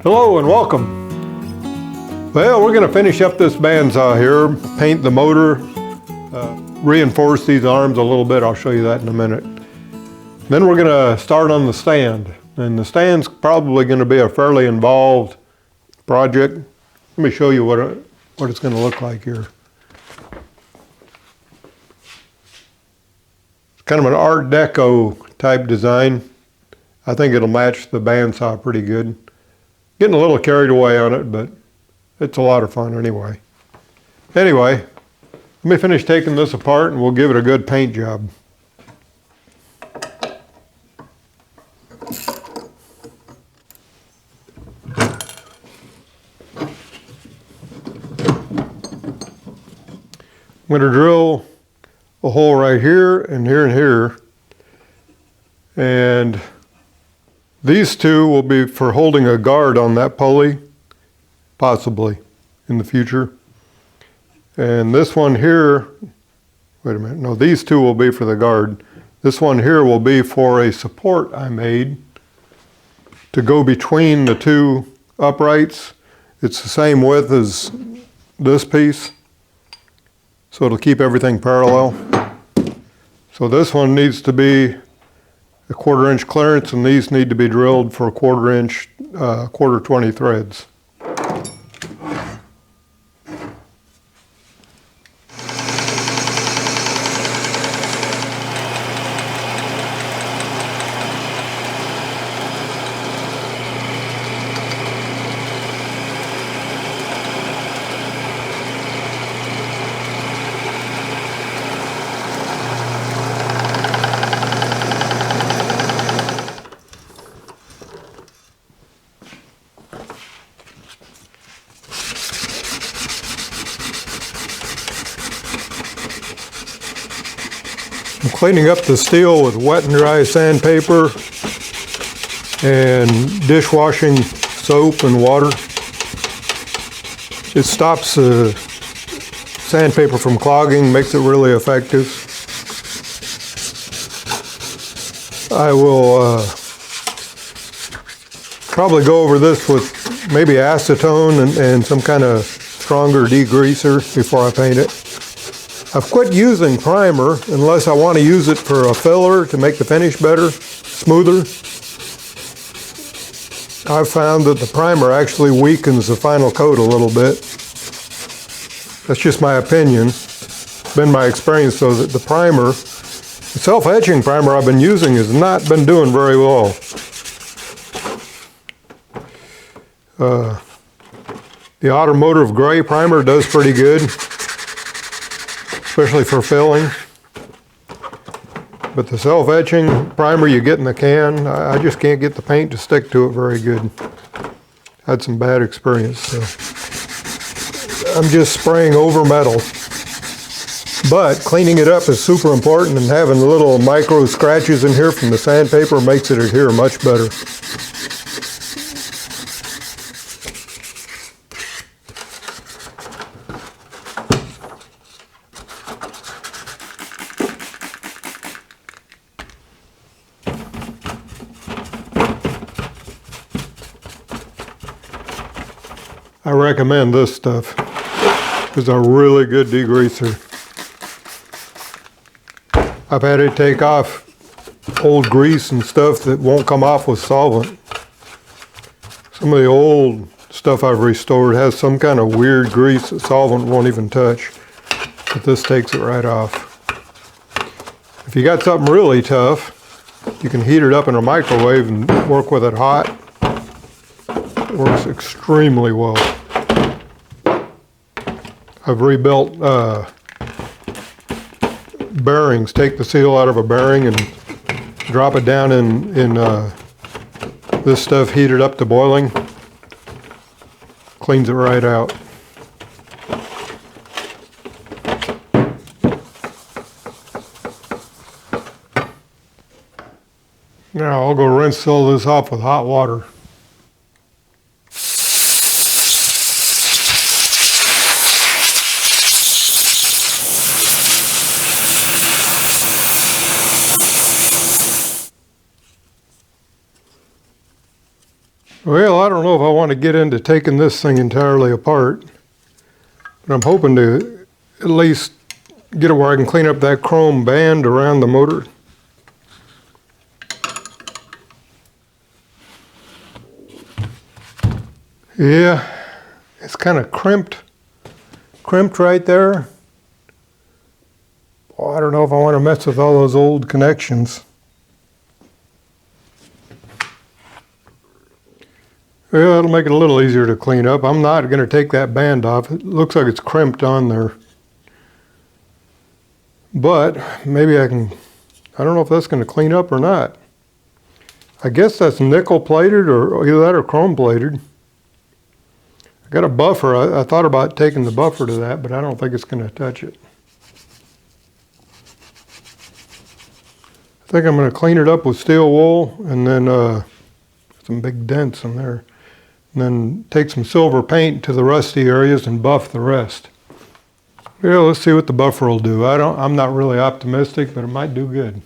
Hello and welcome. Well, we're going to finish up this bandsaw here, paint the motor, reinforce these arms a little bit. I'll show you that in a minute. Then we're going to start on the stand. And the stand's probably going to be a fairly involved project. Let me show you what it's going to look like here. It's kind of an Art Deco type design. I think it'll match the bandsaw pretty good. Getting a little carried away on it, but it's a lot of fun anyway. Anyway, let me finish taking this apart and we'll give it a good paint job. I'm going to drill a hole right here and here and here. And these two will be for holding a guard on that pulley, possibly in the future. And this one here, wait a minute, no, these two will be for the guard. This one here will be for a support I made to go between the two uprights. It's the same width as this piece, so it'll keep everything parallel. So this one needs to be a 1/4 inch clearance, and these need to be drilled for 1/4 inch, 1/4 threads. I'm cleaning up the steel with wet and dry sandpaper and dishwashing soap and water. It stops the sandpaper from clogging, makes it really effective. I will probably go over this with maybe acetone and some kind of stronger degreaser before I paint it. I've quit using primer unless I want to use it for a filler to make the finish better, smoother. I've found that the primer actually weakens the final coat a little bit. That's just my opinion. It's been my experience though that the primer, the self-etching primer I've been using has not been doing very well. The automotive gray primer does pretty good, especially for filling. But the self-etching primer you get in the can, I just can't get the paint to stick to it very good. Had some bad experience, so I'm just spraying over metal. But cleaning it up is super important, and having the little micro scratches in here from the sandpaper makes it adhere much better. I recommend this stuff. It's a really good degreaser. I've had it take off old grease and stuff that won't come off with solvent. Some of the old stuff I've restored has some kind of weird grease that solvent won't even touch, but this takes it right off. If you got something really tough, you can heat it up in a microwave and work with it hot. It works extremely well. I've rebuilt bearings. Take the seal out of a bearing and drop it down in this stuff, heat it up to boiling. Cleans it right out. Now I'll go rinse all this off with hot water. Well, I don't know if I want to get into taking this thing entirely apart, but I'm hoping to at least get it where I can clean up that chrome band around the motor. Yeah, it's kind of crimped right there. Well, I don't know if I want to mess with all those old connections. Well, it'll make it a little easier to clean up. I'm not going to take that band off. It looks like it's crimped on there. But maybe I can, I don't know if that's going to clean up or not. I guess that's nickel plated or either that or chrome plated. I got a buffer. I thought about taking the buffer to that, but I don't think it's going to touch it. I think I'm going to clean it up with steel wool and then some big dents in there. And then take some silver paint to the rusty areas and buff the rest. Yeah, let's see what the buffer will do. I'm not really optimistic, but it might do good.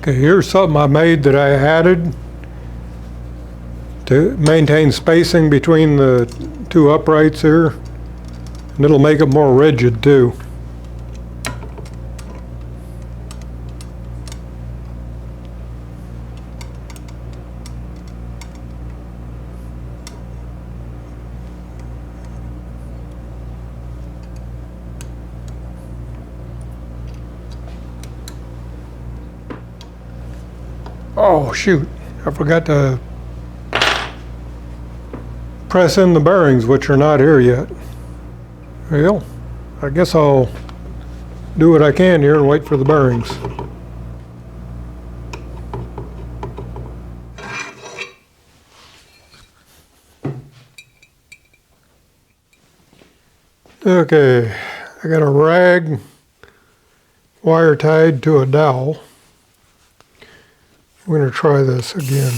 Okay, here's something I made that I added to maintain spacing between the two uprights here, and it'll make it more rigid too. Oh shoot, I forgot to press in the bearings, which are not here yet. Well, I guess I'll do what I can here and wait for the bearings. Okay, I got a rag wire tied to a dowel. We're going to try this again.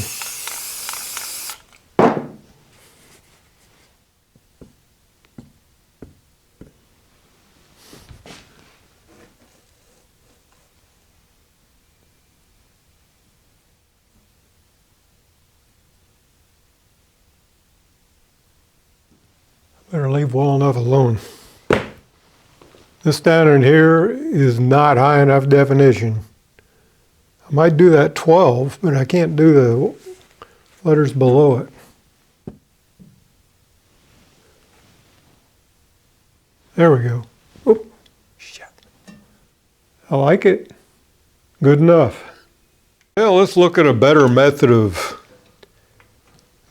Better leave well enough alone. This down in here is not high enough definition. I might do that 12, but I can't do the letters below it. There we go. Oh, shit. I like it. Good enough. Now let's look at a better method of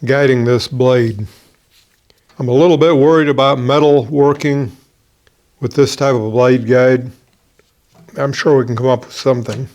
guiding this blade. I'm a little bit worried about metal working with this type of blade guide. I'm sure we can come up with something.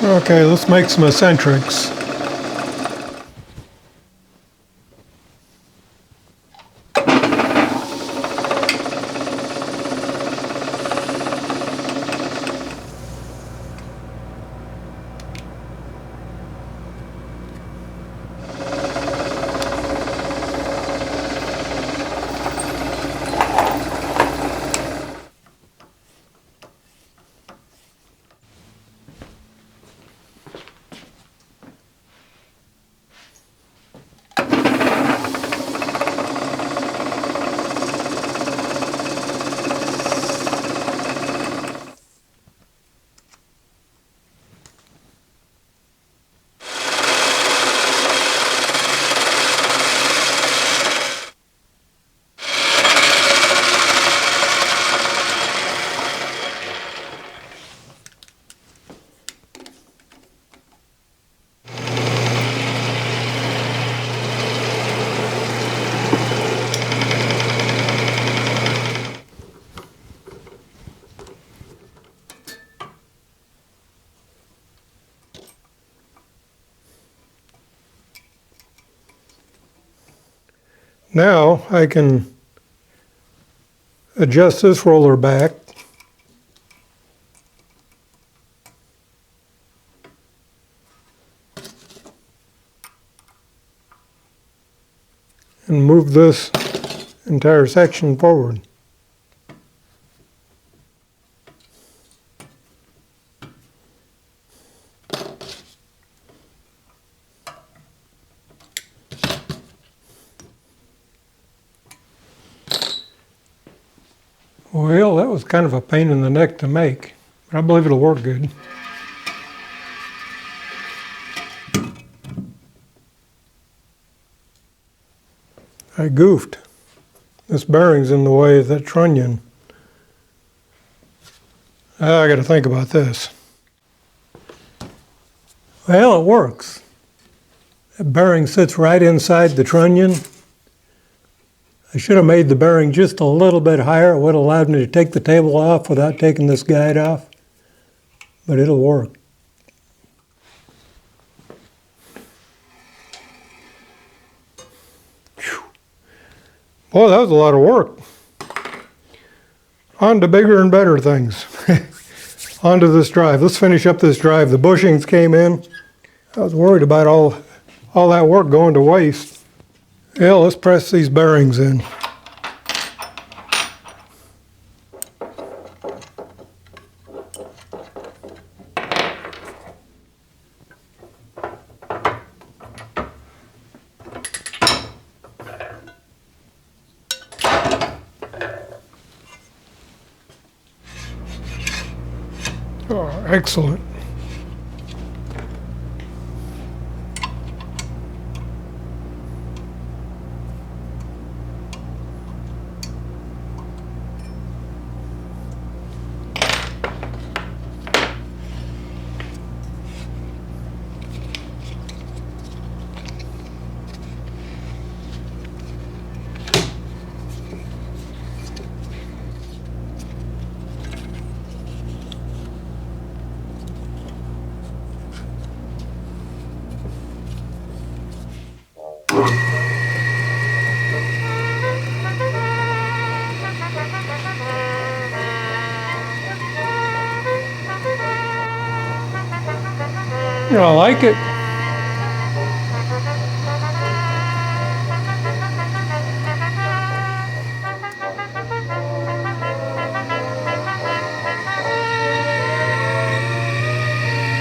Okay, let's make some eccentrics. Now I can adjust this roller back and move this entire section forward. Well, that was kind of a pain in the neck to make, but I believe it'll work good. I goofed. This bearing's in the way of that trunnion. I got to think about this. Well, it works. That bearing sits right inside the trunnion. I should have made the bearing just a little bit higher. It would have allowed me to take the table off without taking this guide off. But it'll work. Whew. Boy, that was a lot of work. On to bigger and better things. On to this drive. Let's finish up this drive. The bushings came in. I was worried about all that work going to waste. Yeah, let's press these bearings in. Oh, excellent. I like it.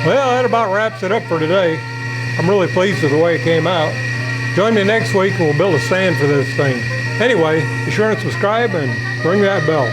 Well, that about wraps it up for today. I'm really pleased with the way it came out. Join me next week and we'll build a stand for this thing. Anyway, be sure to subscribe and ring that bell.